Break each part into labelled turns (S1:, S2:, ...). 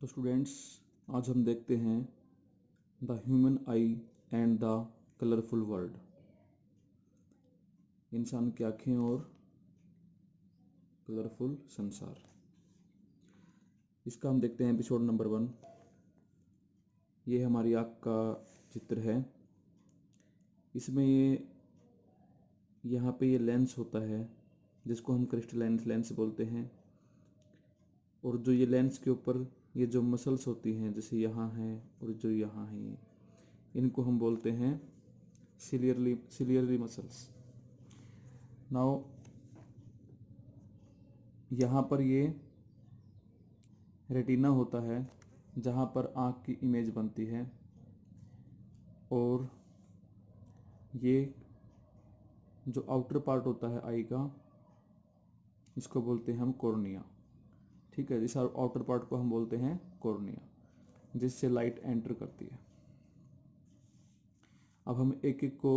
S1: तो स्टूडेंट्स, आज हम देखते हैं the human I and the colourful world. इंसान की आँखें और कलरफुल संसार। इसका हम देखते हैं एपिसोड नंबर 1। ये हमारी आँख का चित्र है। इसमें यहाँ पे ये लेंस होता है जिसको हम क्रिस्टलाइन लेंस बोलते हैं। और जो ये लेंस के ऊपर ये जो मसल्स होती हैं, जैसे यहाँ हैं और जो यहाँ हैं, इनको हम बोलते हैं सिलियरली मसल्स। नाउ यहाँ पर ये रेटिना होता है जहाँ पर आँख की इमेज बनती है, और ये जो आउटर पार्ट होता है आई का, इसको बोलते हैं हम कॉर्निया। ठीक है, इस आउटर पार्ट को हम बोलते हैं कॉर्निया, जिससे लाइट एंटर करती है। अब हम एक एक को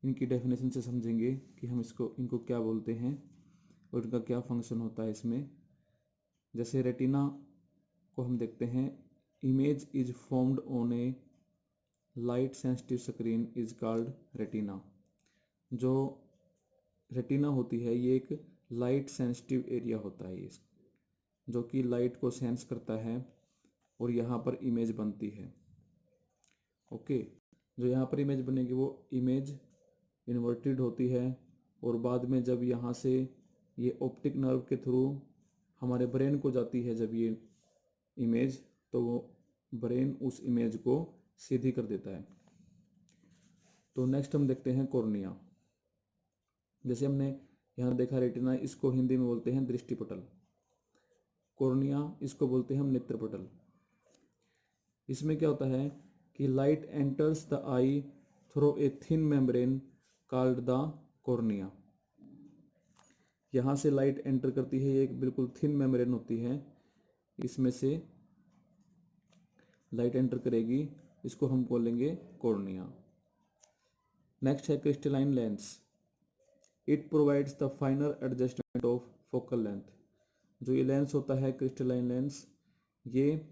S1: इनकी डेफिनेशन से समझेंगे कि हम इनको क्या बोलते हैं और इनका क्या फंक्शन होता है इसमें। जैसे रेटिना को हम देखते हैं, image is formed on A light sensitive screen is called retina. जो रेटिना होती है ये एक लाइट सेंसिटिव एरिया होता है, ये जो कि लाइट को सेंस करता है और यहाँ पर इमेज बनती है। ओके, जो यहाँ पर इमेज बनेगी वो इमेज इन्वर्टेड होती है, और बाद में जब यहाँ से ये ऑप्टिक नर्व के थ्रू हमारे ब्रेन को जाती है जब ये इमेज, तो वो ब्रेन उस इमेज को सीधी कर देता है। तो नेक्स्ट हम देखते हैं कॉर्निया। जैसे हमने यहाँ देखा रेटिना, इसको हिंदी में बोलते हैं दृष्टिपटल। कॉर्निया इसको बोलते हैं हम नेत्रपटल। इसमें क्या होता है कि light enters the I through a thin membrane called the cornea. यहाँ से लाइट एंटर करती है, ये एक बिल्कुल थिन मेम्ब्रेन होती है, इसमें से लाइट एंटर करेगी, इसको हम बोलेंगे कॉर्निया। नेक्स्ट है crystalline lens. It provides the फाइनर adjustment of focal length. जो ये लेंस होता है क्रिस्टलाइन लेंस, ये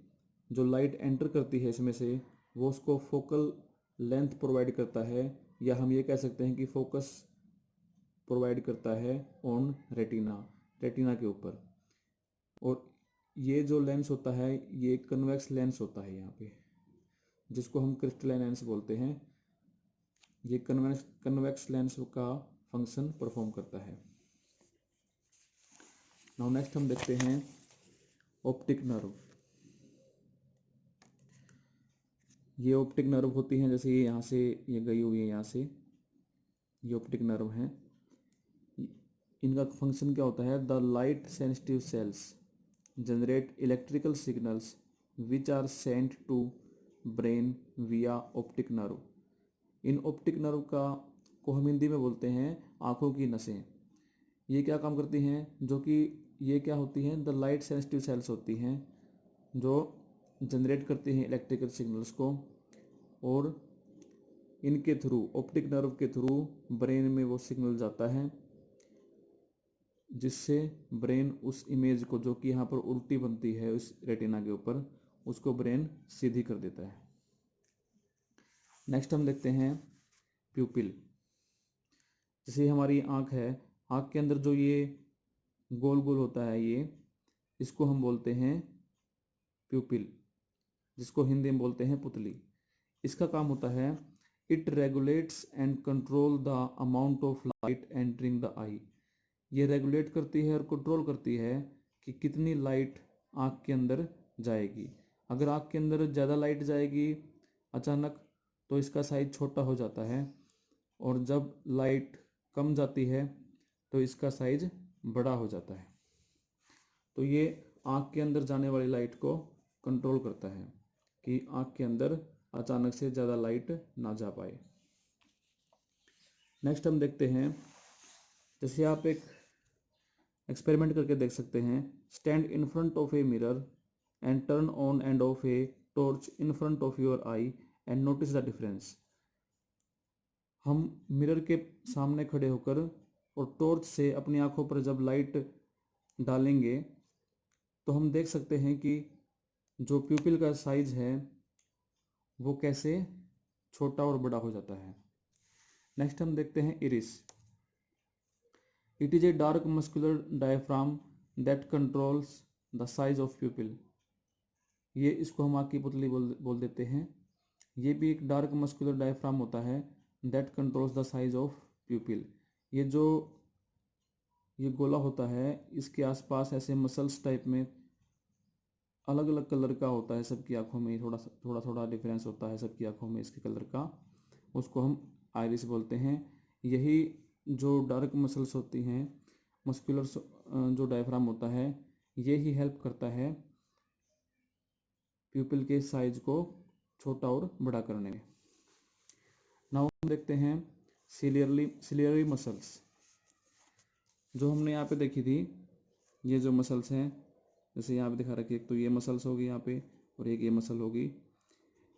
S1: जो लाइट एंटर करती है इसमें से, वो उसको फोकल लेंथ प्रोवाइड करता है, या हम ये कह सकते हैं कि फोकस प्रोवाइड करता है ऑन रेटिना के ऊपर। और ये जो लेंस होता है ये कन्वेक्स लेंस होता है यहाँ पे, जिसको हम क्रिस्टलाइन लेंस बोलते हैं। ये कन्वेक्स लेंस का फंक्शन परफॉर्म करता है। नाउ नेक्स्ट हम देखते हैं ऑप्टिक नर्व। ये ऑप्टिक नर्व होती हैं, जैसे ये यहाँ से ये गई हुई है, यहाँ से ये ऑप्टिक नर्व हैं। इनका फंक्शन क्या होता है? The light sensitive cells generate electrical signals which are sent to brain via optic nerve. इन ऑप्टिक नर्व को हम हिंदी में बोलते हैं आँखों की नसें। ये क्या काम करती हैं? जो कि ये क्या होती हैं? द लाइट सेंसिटिव सेल्स होती हैं जो जनरेट करती हैं इलेक्ट्रिकल सिग्नल्स को, और इनके थ्रू, ऑप्टिक नर्व के थ्रू ब्रेन में वो सिग्नल जाता है, जिससे ब्रेन उस इमेज को, जो कि यहाँ पर उल्टी बनती है उस रेटिना के ऊपर, उसको ब्रेन सीधी कर देता है। नेक्स्ट हम देखते हैं प्यूपिल। जैसे हमारी आँख है, आँख के अंदर जो ये गोल गोल होता है, ये इसको हम बोलते हैं प्यूपिल, जिसको हिंदी में बोलते हैं पुतली। इसका काम होता है, it regulates and control the amount of light entering the eye. ये रेगुलेट करती है और कंट्रोल करती है कि कितनी लाइट आँख के अंदर जाएगी। अगर आँख के अंदर ज़्यादा लाइट जाएगी अचानक, तो इसका साइज छोटा हो जाता है, और जब लाइट कम जाती है तो इसका साइज बड़ा हो जाता है। तो ये आँख के अंदर जाने वाली लाइट को कंट्रोल करता है कि आँख के अंदर अचानक से ज़्यादा लाइट ना जा पाए। नेक्स्ट हम देखते हैं, जैसे आप एक एक्सपेरिमेंट करके देख सकते हैं। Stand in front of a mirror and turn on end of a torch in front of your I and notice the difference. हम मिरर के सामने खड़े होकर और टॉर्च से अपनी आंखों पर जब लाइट डालेंगे, तो हम देख सकते हैं कि जो प्यूपिल का साइज है वो कैसे छोटा और बड़ा हो जाता है। नेक्स्ट हम देखते हैं iris. It is a dark muscular diaphragm that controls the size of प्यूपिल। ये इसको हम आँख की पुतली बोल देते हैं। ये भी एक डार्क मस्कुलर डायफ्राम होता है that controls the size of प्यूपिल। ये गोला होता है, इसके आसपास ऐसे मसल्स टाइप में अलग अलग कलर का होता है। सबकी आंखों में थोड़ा थोड़ा डिफरेंस होता है सबकी आंखों में इसके कलर का। उसको हम आइरिस बोलते हैं। यही जो डार्क मसल्स होती हैं, मस्कुलर जो डायफ्राम होता है, ये ही हेल्प करता है प्यूपिल के साइज को छोटा और बड़ा करने में। नाउ हम देखते हैं सिलियरी मसल्स। जो हमने यहाँ पे देखी थी, ये जो मसल्स हैं, जैसे यहाँ पे दिखा रखी है, एक तो ये मसल्स होगी यहाँ पे और एक ये मसल होगी,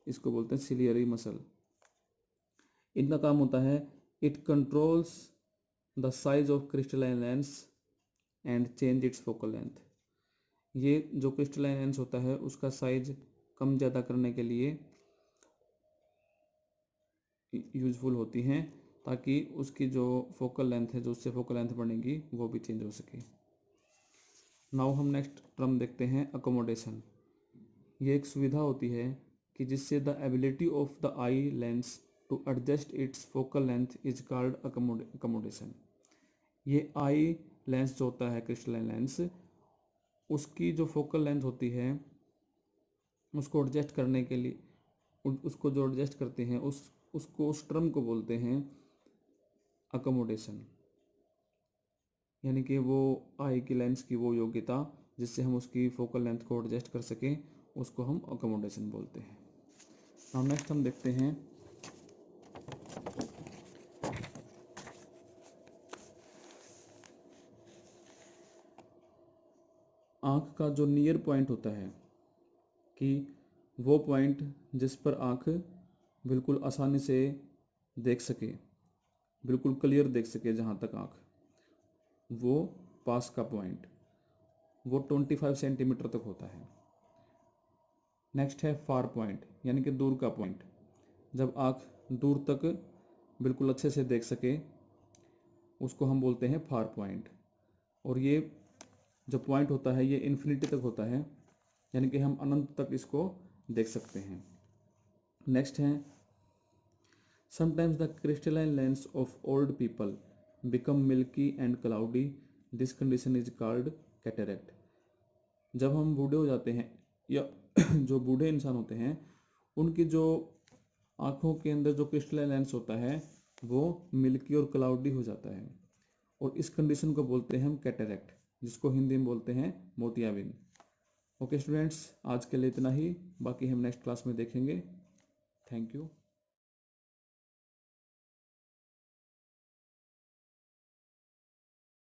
S1: इसको बोलते हैं सिलियरी मसल। इनका काम होता है it controls the size of crystalline lens and change it's focal length. ये जो क्रिस्टलाइन लेंस होता है उसका साइज कम ज़्यादा करने के लिए यूजफुल होती हैं, ताकि उसकी जो फोकल लेंथ है, जो उससे फोकल लेंथ बनेगी, वो भी चेंज हो सके। नाउ हम नेक्स्ट टर्म देखते हैं अकोमोडेशन। ये एक सुविधा होती है कि जिससे the ability of the eye lens to adjust its focal length is called accommodation. ये आई लेंस जो होता है, क्रिस्टलाइन लेंस, उसकी जो फोकल लेंथ होती है उसको एडजस्ट करने के लिए, उसको जो एडजस्ट करते हैं उस टर्म को बोलते हैं अकोमोडेशन। यानी कि वो आई की लेंस की वो योग्यता जिससे हम उसकी फोकल लेंथ को एडजस्ट कर सकें, उसको हम अकोमोडेशन बोलते हैं। अब नेक्स्ट हम देखते हैं आँख का जो नियर पॉइंट होता है, कि वो पॉइंट जिस पर आँख बिल्कुल आसानी से देख सके, बिल्कुल क्लियर देख सके, जहाँ तक आँख, वो पास का पॉइंट, वो 25 सेंटीमीटर तक होता है। नेक्स्ट है फार पॉइंट, यानी कि दूर का पॉइंट। जब आँख दूर तक बिल्कुल अच्छे से देख सके, उसको हम बोलते हैं फार पॉइंट। और ये जो पॉइंट होता है ये इन्फिनिटी तक होता है, यानी कि हम अनंत तक इसको देख सकते हैं। नेक्स्ट है sometimes the crystalline lens of old people become milky and cloudy, this condition is called cataract. जब हम बूढ़े हो जाते हैं या जो बूढ़े इंसान होते हैं, उनकी जो आँखों के अंदर जो क्रिस्टलाइन लेंस होता है वो मिल्की और क्लाउडी हो जाता है, और इस कंडीशन को बोलते हैं हम कैटरेक्ट, जिसको हिंदी में बोलते हैं मोतियाबिंद। ओके स्टूडेंट्स, आज के लिए इतना ही, बाकी हम नेक्स्ट क्लास में देखेंगे। Thank you.